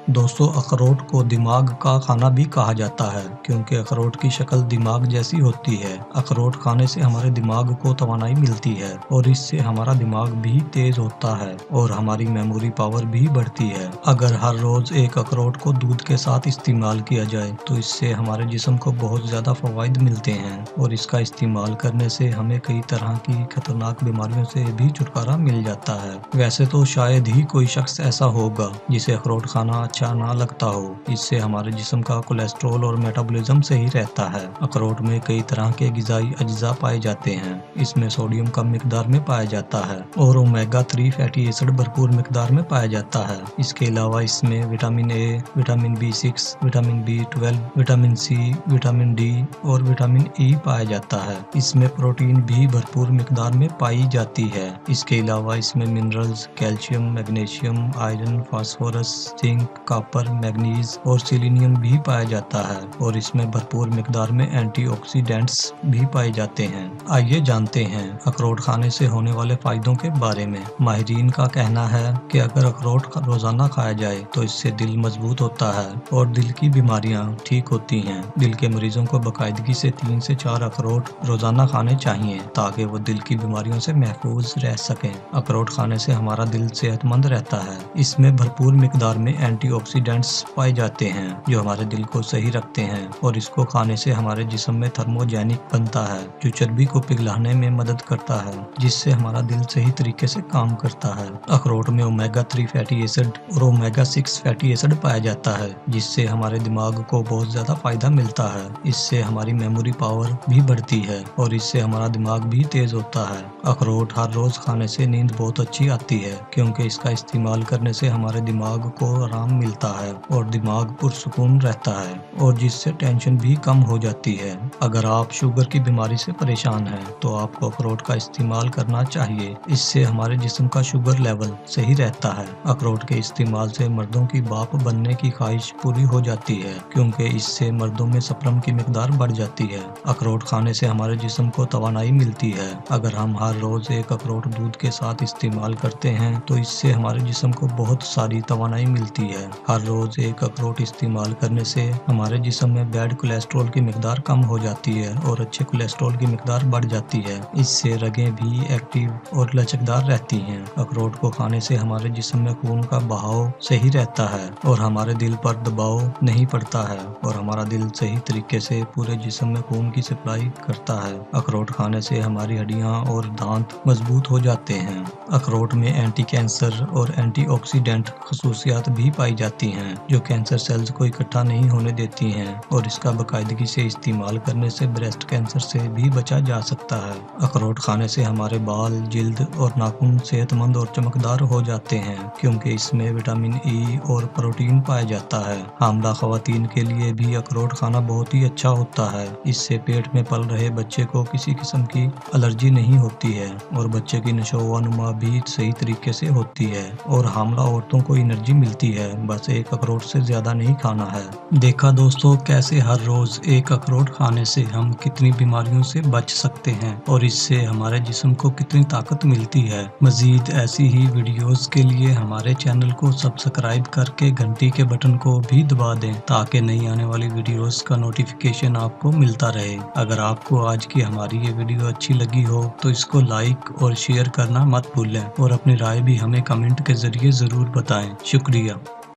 दोस्तों, अखरोट को दिमाग का खाना भी कहा जाता है क्योंकि अखरोट की शक्ल दिमाग जैसी होती है। अखरोट खाने से हमारे दिमाग को तवानाई मिलती है और इससे हमारा दिमाग भी तेज होता है और हमारी मेमोरी पावर भी बढ़ती है। अगर हर रोज एक अखरोट को दूध के साथ इस्तेमाल किया जाए तो इससे हमारे जिस्म को बहुत ज्यादा फवाइद मिलते हैं और इसका इस्तेमाल करने से हमें कई तरह की खतरनाक बीमारियों से भी छुटकारा मिल जाता है। वैसे तो शायद ही कोई शख्स ऐसा होगा जिसे अखरोट खाना अच्छा ना लगता हो। इससे हमारे जिस्म का कोलेस्ट्रॉल और मेटाबॉलिज्म सही रहता है। अखरोट में कई तरह के गिजाई अज्जा पाए जाते हैं। इसमें सोडियम कम मिकदार में पाया जाता है और ओमेगा 3 फैटी एसिड भरपूर मिकदार में पाया जाता है। इसके अलावा इसमें vitamin A, vitamin B6, vitamin B12, vitamin C, vitamin D और विटामिन E पाया जाता है। इसमें प्रोटीन भी भरपूर मिकदार में पाई जाती है। इसके अलावा इसमें minerals, calcium, magnesium, iron, phosphorus, zinc, copper, manganese और सिलीनियम भी पाया जाता है और इसमें भरपूर मिकदार में एंटीऑक्सीडेंट्स भी पाए जाते हैं। आइए जानते हैं अखरोट खाने से होने वाले फायदों के बारे में। माहिरीन का कहना है कि अगर अखरोट रोजाना खाया जाए तो इससे दिल मजबूत होता है और दिल की बीमारियां ठीक होती हैं। दिल के मरीजों को बाकायदगी से 3 से 4 अखरोट रोजाना खाने चाहिए ताकि वो दिल की बीमारियों से महफूज रह सकें। अखरोट खाने से हमारा दिल सेहतमंद रहता है। इसमें भरपूर मिकदार में एंटीऑक्सीडेंट्स पाए जाते हैं जो हमारे दिल को सही रखते हैं और इसको खाने से हमारे जिस्म में थर्मोजेनिक बनता है जो चर्बी को पिघलाने में मदद करता है जिससे हमारा दिल सही तरीके से काम करता है। अखरोट में ओमेगा 3 फैटी एसिड और ओमेगा 6 फैटी एसिड पाया जाता है जिससे हमारे दिमाग को बहुत ज्यादा फायदा मिलता है। इससे हमारी मेमोरी पावर भी बढ़ती है और इससे हमारा दिमाग भी तेज होता है। अखरोट हर रोज खाने से नींद बहुत अच्छी आती है क्योंकि इसका इस्तेमाल करने से हमारे दिमाग को आराम मिलता है और दिमाग पुरसुकून रहता है और जिससे टेंशन भी कम हो जाती है। अगर आप शुगर की बीमारी से परेशान हैं तो आपको अखरोट का इस्तेमाल करना चाहिए। इससे हमारे जिस्म का शुगर लेवल सही रहता है। अखरोट के इस्तेमाल से मर्दों की बाप बनने की ख्वाहिश पूरी हो जाती है क्योंकि इससे मर्दों में स्पर्म की मिकदार बढ़ जाती है। अखरोट खाने से हमारे जिस्म को तवानाई मिलती है। अगर हम हर रोज एक अखरोट दूध के साथ इस्तेमाल करते हैं तो इससे हमारे जिस्म को बहुत सारी तवानाई मिलती है। हर रोज एक अखरोट इस्तेमाल करने से हमारे जिस्म में बैड कोलेस्ट्रॉल की मिकदार कम हो जाती है और अच्छे कोलेस्ट्रॉल की मिकदार बढ़ जाती है। इससे रगें भी एक्टिव और लचकदार रहती हैं। अखरोट को खाने से हमारे जिस्म में खून का बहाव सही रहता है और हमारे दिल पर दबाव नहीं पड़ता है और हमारा दिल सही तरीके से पूरे जिस्म में खून की सप्लाई करता है। अखरोट खाने से हमारी हड्डियां और दांत मजबूत हो जाते हैं। अखरोट में एंटी कैंसर और एंटीऑक्सीडेंट खसूसियात भी पाई जाती हैं जो कैंसर सेल्स को इकट्ठा नहीं होने देती हैं और इसका बाकायदगी से इस्तेमाल करने से ब्रेस्ट कैंसर से भी बचा जा सकता है। अखरोट खाने से हमारे बाल, जिल्द और नाखून सेहतमंद और चमकदार हो जाते हैं क्योंकि इसमें विटामिन E और प्रोटीन पाया जाता है। हामला खवातीन के लिए भी अखरोट खाना बहुत ही अच्छा होता है। इससे पेट में पल रहे बच्चे को किसी किस्म की एलर्जी नहीं होती है और बच्चे की नशोनुमा भी सही तरीके से होती है और हामला औरतों को एनर्जी मिलती है। बस एक अखरोट से ज्यादा नहीं खाना है। देखा दोस्तों कैसे हर रोज एक अखरोट खाने से हम कितनी बीमारियों से बच सकते हैं और इससे हमारे जिस्म को कितनी ताकत मिलती है। मजीद ऐसी ही वीडियोस के लिए हमारे चैनल को सब्सक्राइब करके घंटी के बटन को भी दबा दें ताकि नई आने वाली वीडियोस का नोटिफिकेशन आपको मिलता रहे। अगर आपको आज की हमारी ये वीडियो अच्छी लगी हो तो इसको लाइक और शेयर करना मत भूलें और अपनी राय भी हमें कमेंट के जरिए जरूर बताएं। शुक्रिया।